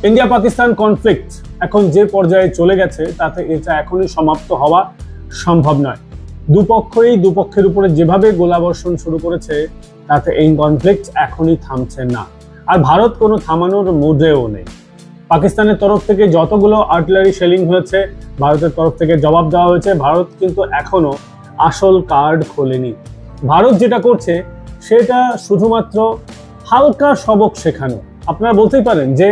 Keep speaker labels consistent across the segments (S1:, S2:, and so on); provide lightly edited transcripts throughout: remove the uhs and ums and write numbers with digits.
S1: India Pakistan conflict এখন যে পর্যায়ে চলে গেছে তাতে এটা এখনই সমাপ্ত হওয়া সম্ভব নয়। দুপক্ষের উপরে যেভাবে গোলাবর্ষণ শুরু করেছে তাতে এই কনফ্লিক্ট এখনই থামছে না। আর ভারত কোনো থামানোর মুডেও নেই। পাকিস্তানের তরফ থেকে যতগুলো আর্টিলারি শেলিং হয়েছে ভারতের তরফ থেকে জবাব দেওয়া হয়েছে। ভারত কিন্তু এখনো আসল কার্ড খোলেনি। ভারত যেটা করছে সেটা শুধুমাত্র হালকা সবক শেখানো। আপনারা বলতেই পারেন যে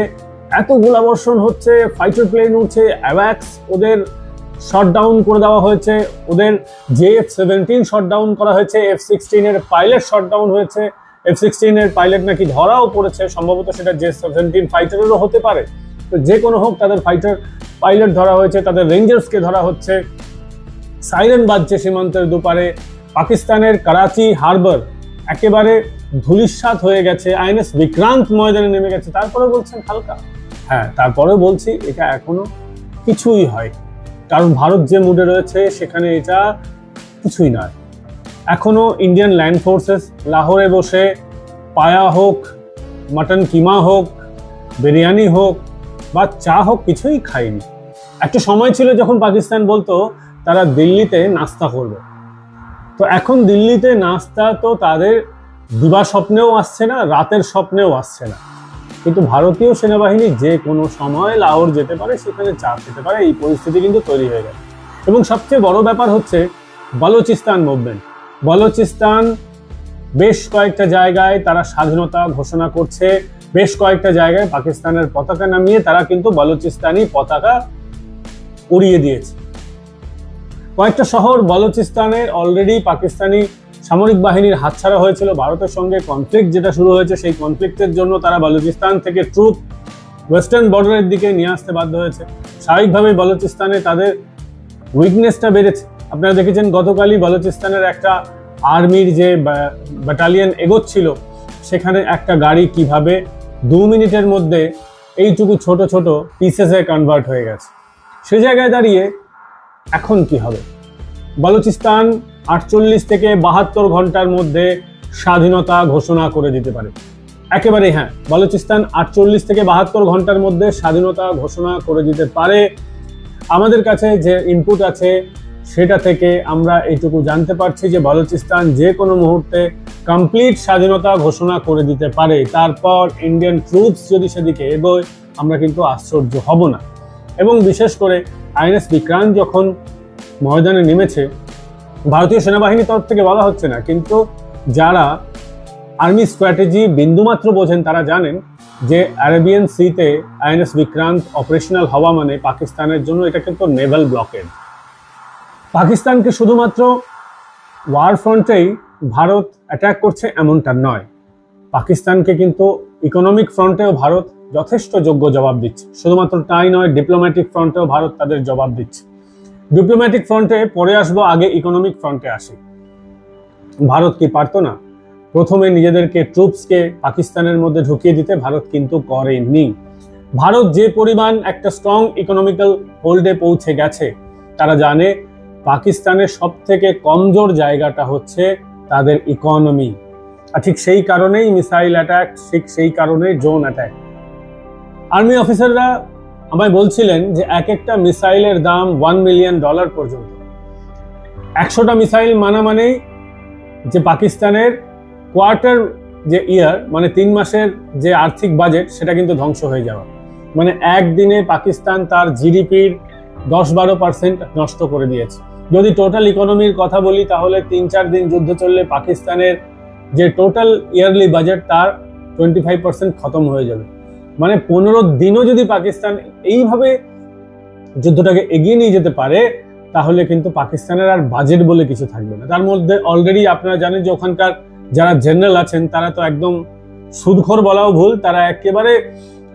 S1: এত গোলাবর্ষণ হচ্ছে, ফাইটার প্লেন উঠছে, অ্যাওয়াক্স ওদের শটডাউন করে দেওয়া হয়েছে, ওদের JF-17 শটডাউন করা হয়েছে, F-16 এর পাইলট শটডাউন হয়েছে, F-16 এর পাইলট নাকি ধরাও পড়েছে, সম্ভবত সেটা J-17 ফাইটারেরও হতে পারে। তো যে কোনো হোক তাদের ফাইটার পাইলট ধরা হয়েছে, তাদের রেঞ্জার্সকে ধরা হচ্ছে। সাইরেন বাজছে সীমান্তের দুপারে। পাকিস্তানের করাচি হারবার একেবারে ধূলিসাৎ হয়ে গেছে, INS বিক্রান্ত ময়দানে নেমে গেছে, তারপরে বলছেন হালকা। হ্যাঁ, তারপরে বলছি এটা এখনো কিছুই হয়, কারণ ভারত যে মুডে রয়েছে সেখানে এটা কিছুই নয়। এখনো ইন্ডিয়ান ল্যান্ড ফোর্সেস লাহোরে বসে পায়া হোক, মাটন কিমা হোক, বিরিয়ানি হোক বা চা হোক কিছুই খায়নি। একটা সময় ছিল যখন পাকিস্তান বলতো তারা দিল্লিতে নাস্তা করবে। তো এখন দিল্লিতে নাস্তা তো তাদের দিবা স্বপ্নেও আসছে না, রাতের স্বপ্নেও আসছে না। কিন্তু ভারতীয় সেনাবাহিনী যে কোনো সময় লাহোর যেতে পারে, সেখানে চা খেতে পারে, এই পরিস্থিতি কিন্তু তৈরি হয়ে গেছে। এবং সবচেয়ে বড় ব্যাপার হচ্ছে বালুচিস্তান মুভমেন্ট। বালুচিস্তান বেশ কয়েকটা জায়গায় তারা স্বাধীনতা ঘোষণা করছে, বেশ কয়েকটা জায়গায় পাকিস্তানের পতাকা নামিয়ে তারা কিন্তু বালুচিস্তানি পতাকা উড়িয়ে দিয়েছে। কয়েকটা শহর বালুচিস্তানের অলরেডি পাকিস্তানি সামরিক বাহিনীর হাতছাড়া হয়েছিল। ভারতের সঙ্গে কনফ্লিক্ট যেটা শুরু হয়েছে, সেই কনফ্লিক্টের জন্য তারা বালুচিস্তান থেকে ট্রুপ ওয়েস্টার্ন বর্ডারের দিকে নিয়ে আসতে বাধ্য হয়েছে। স্বাভাবিকভাবেই বালুচিস্তানে তাদের উইকনেসটা বেড়েছে। আপনারা দেখেছেন গতকালই বালুচিস্তানের একটা আর্মির যে ব্যাটালিয়ন এগোচ্ছিল, সেখানে একটা গাড়ি কিভাবে 2 মিনিটের মধ্যে এইটুকু ছোট ছোট পিসেসে কনভার্ট হয়ে গেছে। সে জায়গায় দাঁড়িয়ে এখন কি হবে? বালুচিস্তান 48 থেকে 72 ঘন্টার মধ্যে স্বাধীনতা ঘোষণা করে দিতে পারে। একেবারে হ্যাঁ, বালুচিস্তান 48 থেকে 72 ঘন্টার মধ্যে স্বাধীনতা ঘোষণা করে দিতে পারে। আমাদের কাছে যে ইনপুট আছে সেটা থেকে আমরা এইটুকু জানতে পারছি যে বালুচিস্তান যে কোনো মুহূর্তে কমপ্লিট স্বাধীনতা ঘোষণা করে দিতে পারে। তারপর ইন্ডিয়ান ট্রুপস যদি সেদিকে এগোয় আমরা কিন্তু আশ্চর্য হব না। এবং বিশেষ করে INS বিক্রান্ত যখন ময়দানে নেমেছে, ভারতীয় সেনাবাহিনীর তরফ থেকে বলা হচ্ছে না, কিন্তু যারা আর্মি স্ট্র্যাটেজি বিন্দুমাত্র বোঝেন তারা জানেন যে আরাবিয়ান সিতে INS বিক্রান্ত অপারেশনাল হওয়া মানে পাকিস্তানের জন্য এটা কিন্তু নেভাল ব্লকেড। পাকিস্তানকে শুধুমাত্র ওয়ার ফ্রন্টেই ভারত অ্যাটাক করছে এমনটা নয়, পাকিস্তানকে কিন্তু ইকোনমিক ফ্রন্টেও ভারত যথেষ্ট যোগ্য জবাব দিচ্ছে। শুধুমাত্র তাই নয়, ডিপ্লোম্যাটিক ফ্রন্টেও ভারত তাদের জবাব দিচ্ছে। ডিপ্লোম্যাটিক ফ্রন্টে পরে আসবো, আগে ইকোনমিক ফ্রন্টে আসি। ভারত কি পারতো না প্রথমে নিজেদেরকে ট্রুপসকে পাকিস্তানের মধ্যে ঢুকিয়ে দিতে? ভারত কিন্তু করেনি। ভারত যে পরিমাণ একটা স্ট্রং ইকোনমিক্যাল হোল্ডে পৌঁছে গেছে, তারা জানে পাকিস্তানের সব থেকে কমজোর জায়গাটা হচ্ছে তাদের ইকোনমি। আর ঠিক সেই কারণেই মিসাইল অ্যাটাক, ঠিক সেই কারণেই ড্রোন অ্যাটাক। আর্মি অফিসাররা আমায় বলছিলেন যে এক একটা মিসাইলের দাম $1 মিলিয়ন পর্যন্ত। 100টা মিসাইল মানা মানেই যে পাকিস্তানের কোয়ার্টার যে ইয়ার মানে 3 মাসের যে আর্থিক বাজেট সেটা কিন্তু ধ্বংস হয়ে যাওয়া। মানে একদিনে পাকিস্তান তার জিডিপির 10-12% নষ্ট করে দিয়েছে। যদি টোটাল ইকোনমির কথা বলি তাহলে 3-4 দিন যুদ্ধ চললে পাকিস্তানের যে টোটাল ইয়ারলি বাজেট তার 25% খতম হয়ে যাবে। মানে 15 দিনও যদি পাকিস্তান এইভাবে যুদ্ধটাকে এগিয়ে নিয়ে যেতে পারে তাহলে কিন্তু পাকিস্তানের আর বাজেট বলে কিছু থাকবে না। তার মধ্যে অলরেডি আপনারা জানেন যে ওখানকার যারা জেনারেল আছেন তারা তো একদম সুদখোর বলাও ভুল, তারা একেবারে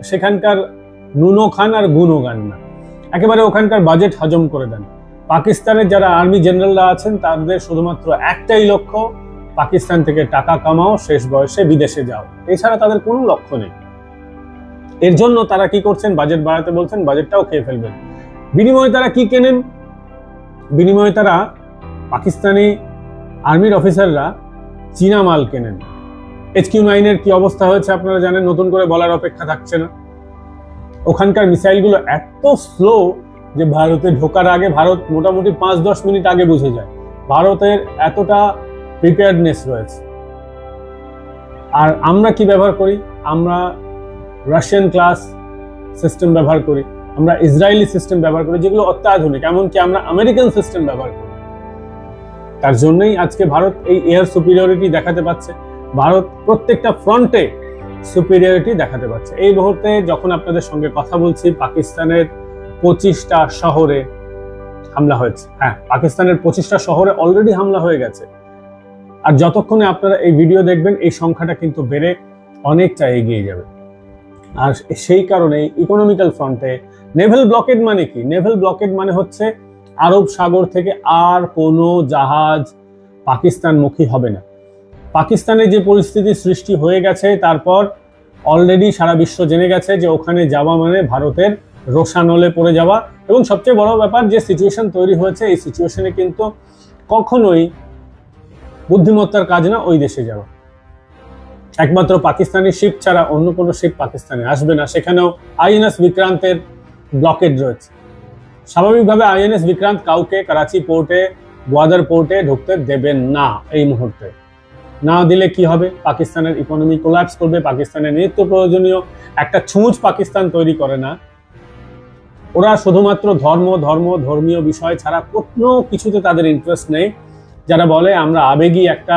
S1: সেখানকার নুনো খান আর গুনো গান না, একেবারে ওখানকার বাজেট হজম করে দেন। পাকিস্তানের যারা আর্মি জেনারেলরা আছেন তাদের শুধুমাত্র একটাই লক্ষ্য, পাকিস্তান থেকে টাকা কামাও, শেষ বয়সে বিদেশে যাও, এছাড়া তাদের কোনো লক্ষ্য নেই। এর জন্য তারা কি করছেন? বাজেট বাড়াতে বলছেন, বাজেটটাও খেয়ে ফেলবেন। বিনিময়ে তারা কি কেনেন? বিনিময়ে তারা পাকিস্তানি আর্মির অফিসাররা চীনা মাল কেনেন। HQ-9 এর কি অবস্থা হয়েছে আপনারা জানেন, নতুন করে বলার অপেক্ষা থাকছে না। ওখানকার মিসাইলগুলো এত স্লো যে ভারতে ঢোকার আগে ভারত মোটামুটি 5-10 মিনিট আগে বুঝে যায়। ভারতের এতটা প্রিপেয়ারনেস রয়েছে। আর আমরা কি ব্যবহার করি? আমরা রাশিয়ান ক্লাস সিস্টেম ব্যবহার করি, আমরা ইসরায়েলি সিস্টেম ব্যবহার করি, যেগুলো অত্যাধুনিক, এমনকি আমরা আমেরিকান সিস্টেম ব্যবহার করি। তার জন্যই আজকে ভারত এই এয়ার সুপিরিয়রিটি দেখাতে পারছে, ভারত প্রত্যেকটা ফ্রন্টে সুপিরিয়রিটি দেখাতে পারছে। এই মুহূর্তে যখন আপনাদের সঙ্গে কথা বলছি, পাকিস্তানের 25টা শহরে হামলা হয়েছে। হ্যাঁ, পাকিস্তানের 25টা শহরে অলরেডি হামলা হয়ে গেছে। আর যতক্ষণে আপনারা এই ভিডিও দেখবেন এই সংখ্যাটা কিন্তু বেড়ে অনেকটা এগিয়ে যাবে। আর সেই কারণে ইকোনমিক্যাল ফ্রন্টে নেভেল ব্লকেড মানে কি? নেভেল ব্লকেড মানে হচ্ছে আরব সাগর থেকে আর কোনো জাহাজ পাকিস্তানমুখী হবে না। পাকিস্তানে যে পরিস্থিতি সৃষ্টি হয়ে গেছে, তারপর অলরেডি সারা বিশ্ব জেনে গেছে যে ওখানে যাওয়া মানে ভারতের রোষানলে পড়ে যাওয়া। এবং সবচেয়ে বড় ব্যাপার, যে সিচুয়েশন তৈরি হয়েছে, এই সিচুয়েশনে কিন্তু কখনোই বুদ্ধিমত্তার কাজ না ওই দেশে যাওয়া। একমাত্র পাকিস্তানি শিপ ছাড়া অন্য কোনো শিপ পাকিস্তানে আসবে না। সেখানেও আইএনএস বিক্রান্তের ব্লকেড রয়েছে। স্বাভাবিকভাবে আইএনএস বিক্রান্ত কাউকে করাচি পোর্টে, গোয়াদার পোর্টে ঢুকতে দেবেন না এই মুহূর্তে। না দিলে কি হবে? পাকিস্তানের ইকোনমি কোল্যাপস করবে। পাকিস্তানের নিত্য প্রয়োজনীয় একটা ছুঁচ পাকিস্তান তৈরি করে না। ওরা শুধুমাত্র ধর্মীয় বিষয় ছাড়া কোনো কিছুতে তাদের ইন্টারেস্ট নেই। যারা বলে আমরা আবেগী একটা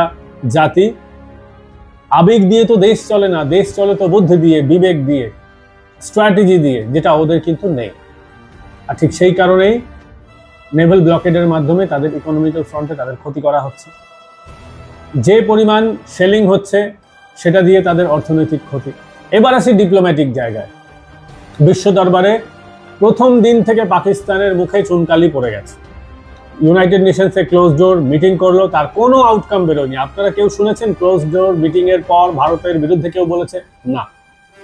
S1: জাতি, আবেগ দিয়ে তো দেশ চলে না, দেশ চলে তো বুদ্ধি দিয়ে, বিবেক দিয়ে, স্ট্র্যাটেজি দিয়ে, যেটা ওদের কিন্তু নেই। আর ঠিক সেই কারণেই নেভেল ব্লকেডের মাধ্যমে তাদের ইকোনমিক্যাল ফ্রন্টে তাদের ক্ষতি করা হচ্ছে। যে পরিমাণ সেলিং হচ্ছে সেটা দিয়ে তাদের অর্থনৈতিক ক্ষতি। এবার আসি ডিপ্লোম্যাটিক জায়গায়। বিশ্ব দরবারে প্রথম দিন থেকে পাকিস্তানের মুখে চুনকালি পড়ে গেছে। ইউনাইটেড নেশনসে ক্লোজ ডোর মিটিং করলো, তার কোনো আউটকাম বেরোয়নি। আপনারা কেউ শুনেছেন ক্লোজ ডোর মিটিং এর পর ভারতের বিরুদ্ধে কেউ বলেছে? না,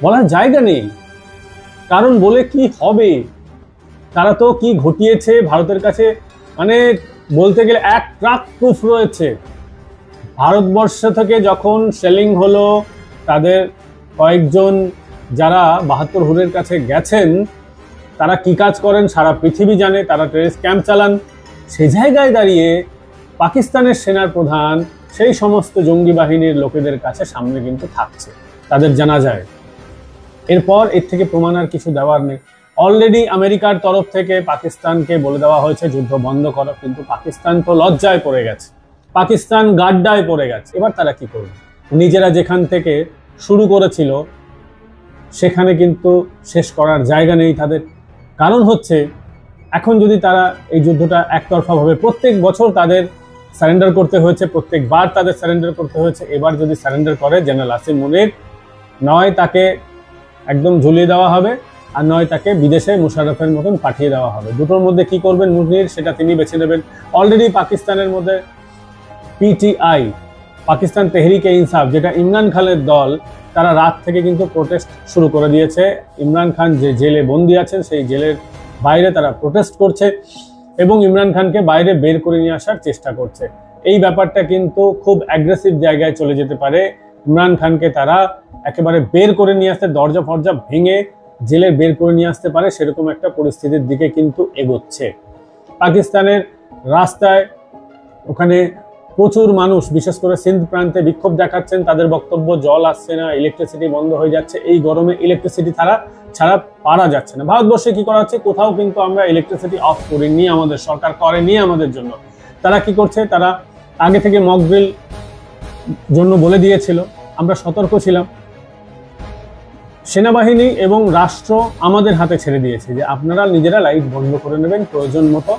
S1: বলার জায়গা নেই। কারণ বলে কি হবে? তারা তো কি ঘটিয়েছে ভারতের কাছে, মানে বলতে গেলে এক ট্রাক প্রুফ রয়েছে। ভারতবর্ষ থেকে যখন সেলিং হলো, তাদের কয়েকজন যারা 72 হুরের কাছে গেছেন, তারা কি কাজ করেন সারা পৃথিবী জানে। তারা টেররিস্ট ক্যাম্প চালান। সে জায়গায় দাঁড়িয়ে পাকিস্তানের সেনার প্রধান সেই সমস্ত জঙ্গি বাহিনীর লোকেদের কাছে সামনে কিন্তু থাকছে, তাদের জানা যায়। এরপর এর থেকে প্রমাণ আর কিছু দেওয়ার নেই। অলরেডি আমেরিকার তরফ থেকে পাকিস্তানকে বলে দেওয়া হয়েছে যুদ্ধ বন্ধ করো, কিন্তু পাকিস্তান তো লজ্জায় পড়ে গেছে, পাকিস্তান গাড্ডায় পড়ে গেছে। এবার তারা কি করবে? নিজেরা যেখান থেকে শুরু করেছিল সেখানে কিন্তু শেষ করার জায়গা নেই তাদের। কারণ হচ্ছে এখন যদি তারা এই যুদ্ধটা একতরফাভাবে, প্রত্যেক বছর তাদের সারেন্ডার করতে হয়েছে, প্রত্যেকবার তাদের সারেন্ডার করতে হয়েছে। এবার যদি সারেন্ডার করে জেনারেল আসিম মুনির, নয় তাকে একদম ঝুলিয়ে দেওয়া হবে, আর নয় তাকে বিদেশে মুশাররফের মতন পাঠিয়ে দেওয়া হবে। দুটোর মধ্যে কি করবেন মুনির, সেটা তিনি বেছে নেবেন। অলরেডি পাকিস্তানের মধ্যে পিটিআই, পাকিস্তান তেহরিকে ইনসাফ, যেটা ইমরান খানের দল, তারা রাত থেকে কিন্তু প্রোটেস্ট শুরু করে দিয়েছে। ইমরান খান যে জেলে বন্দি আছেন সেই জেলের বাইরে তারা প্রোটেস্ট করছে এবং ইমরান খানকে বাইরে বের করে নিয়ে আসার চেষ্টা করছে। এই ব্যাপারটা কিন্তু খুব অ্যাগ্রেসিভ জায়গায় চলে যেতে পারে। ইমরান খানকে তারা একেবারে বের করে নিয়ে আসতে, দরজা ফরজা ভেঙে জেলে বের করে নিয়ে আসতে পারে, সেরকম একটা পরিস্থিতির দিকে কিন্তু এগোচ্ছে। পাকিস্তানের রাস্তায় ওখানে প্রচুর মানুষ, বিশেষ করে সিন্ধ প্রান্তে বিক্ষোভ দেখাচ্ছেন। তাদের বক্তব্য জল আসছে না, ইলেকট্রিসিটি বন্ধ হয়ে যাচ্ছে, এই গরমে ইলেকট্রিসিটি ছাড়া পারা যাচ্ছে না। ভারতবর্ষে কি করা হচ্ছে? কোথাও কিন্তু আমরা ইলেকট্রিসিটি অফ করিনি, আমাদের সরকার করেনি আমাদের জন্য। তারা কি করছে? তারা আগে থেকে মক ড্রিল জন্য বলে দিয়েছিল, আমরা সতর্ক ছিলাম। সেনাবাহিনী এবং রাষ্ট্র আমাদের হাতে ছেড়ে দিয়েছে যে আপনারা নিজেরা লাইট বন্ধ করে নেবেন প্রয়োজন মতো।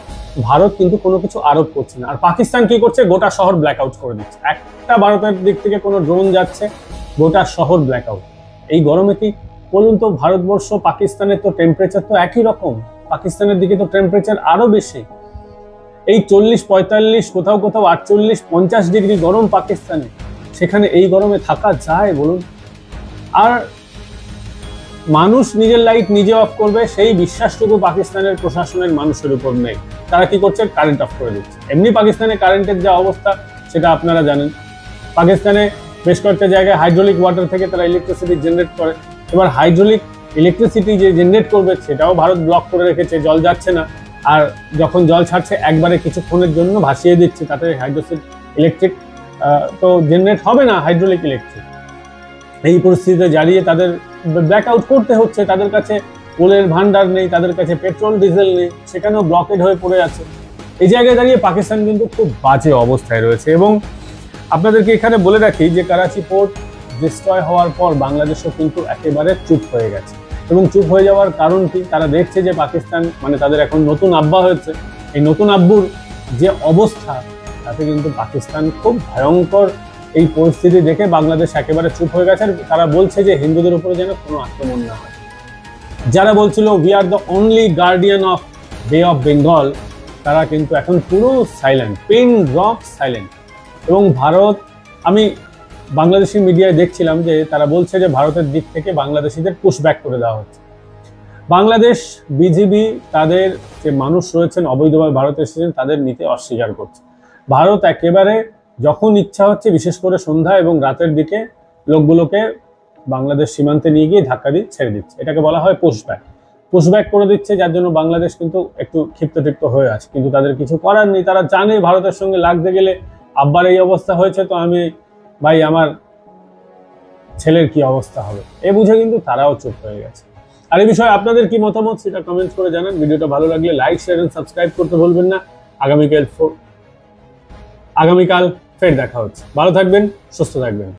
S1: ভারত কিন্তু কোনো কিছু আরোপ করছে না। আর পাকিস্তান কি করছে? গোটা শহর ব্ল্যাকআউট করে দিচ্ছে। একটা ভারতের দিক থেকে কোনো ড্রোন যাচ্ছে, গোটা শহর ব্ল্যাকআউট। এই গরমে কি বলুন তো? ভারতবর্ষ পাকিস্তানের তো টেম্পারেচার তো একই রকম, পাকিস্তানের দিকে তো টেম্পারেচার আরো বেশি। এই 40-45, কোথাও কোথাও 48-50 ডিগ্রি গরম পাকিস্তানে। সেখানে এই গরমে থাকা যায় বলুন? আর মানুষ নিজের লাইট নিজে অফ করবে সেই বিশ্বাসটুকু পাকিস্তানের প্রশাসনের মানুষের উপর নেই। তারা কি করছে? কারেন্ট অফ করে দিচ্ছে। এমনি পাকিস্তানে কারেন্টের যা অবস্থা সেটা আপনারা জানেন। পাকিস্তানে বেশ কয়েকটা জায়গায় হাইড্রোলিক ওয়াটার থেকে তারা ইলেকট্রিসিটি জেনারেট করে। এবার হাইড্রোলিক ইলেকট্রিসিটি যে জেনারেট করবে সেটাও ভারত ব্লক করে রেখেছে, জল যাচ্ছে না। আর যখন জল ছাড়ছে একবারে কিছুক্ষণের জন্য ভাসিয়ে দিচ্ছে, তাতে হাইড্রোসিল ইলেকট্রিক তো জেনারেট হবে না, হাইড্রোলিক ইলেকট্রিক। এই পরিস্থিতিতে দাঁড়িয়ে তাদের ব্ল্যাকআউট করতে হচ্ছে, তাদের কাছে কোলের ভান্ডার নেই, তাদের কাছে পেট্রোল ডিজেল নেই, সেখানেও ব্লকেড হয়ে পড়ে আছে। এই জায়গায় দাঁড়িয়ে পাকিস্তান কিন্তু খুব বাজে অবস্থায় রয়েছে। এবং আপনাদেরকে এখানে বলে রাখি যে করাচি পোর্ট ডিস্ট্রয় হওয়ার পর বাংলাদেশও কিন্তু একেবারে চুপ হয়ে গেছে। এবং চুপ হয়ে যাওয়ার কারণ কি, তারা দেখছে যে পাকিস্তান মানে তাদের এখন নতুন আব্বা হয়েছে, এই নতুন আব্বুর যে অবস্থা তাতে কিন্তু পাকিস্তান খুব ভয়ঙ্কর। এই পরিস্থিতি দেখে বাংলাদেশ একেবারে চুপ হয়ে গেছে। তারা বলছে যে হিন্দুদের উপরে যেন কোনো আক্রমণ না হয়। যারা বলছিল we are the only guardian of বে অফ বেঙ্গল, তারা কিন্তু এখন পুরো সাইলেন্ট, পিন ড্রপ সাইলেন্ট। এবং ভারত, আমি বাংলাদেশি মিডিয়ায় দেখছিলাম যে তারা বলছে যে ভারতের দিক থেকে বাংলাদেশিদের পুশব্যাক করে দেওয়া হচ্ছে। বাংলাদেশ বিজিবি তাদের যে মানুষ রয়েছেন অবৈধভাবে ভারতে এসেছেন তাদের নিতে অস্বীকার করছে। ভারত একেবারে যখন ইচ্ছা হচ্ছে, বিশেষ করে সন্ধ্যা এবং রাতের দিকে লোকগুলোকে বাংলাদেশ সীমান্তে নিয়ে গিয়ে ধাক্কা দিয়ে ছেড়ে দিচ্ছে। এটাকে বলা হয় পুশব্যাক। পুশব্যাক করে দিচ্ছে, যার জন্য বাংলাদেশ কিন্তু একটু ক্ষিপ্ত হয়ে আছে। কিন্তু তাদের কিছু করার নেই, তারা জানে ভারতের সঙ্গে লাগতে গেলে আব্বার এই অবস্থা হয়েছে, তো আমি ভাই আমার ছেলের কি অবস্থা হবে, এ বুঝে কিন্তু তারাও চুপ হয়ে গেছে। আর এই বিষয়ে আপনাদের কি মতামত সেটা কমেন্ট করে জানান। ভিডিওটা ভালো লাগলে লাইক, শেয়ার এবং সাবস্ক্রাইব করতে ভুলবেন না। আগামীকাল ফের দেখা হচ্ছে। ভালো থাকবেন, সুস্থ থাকবেন।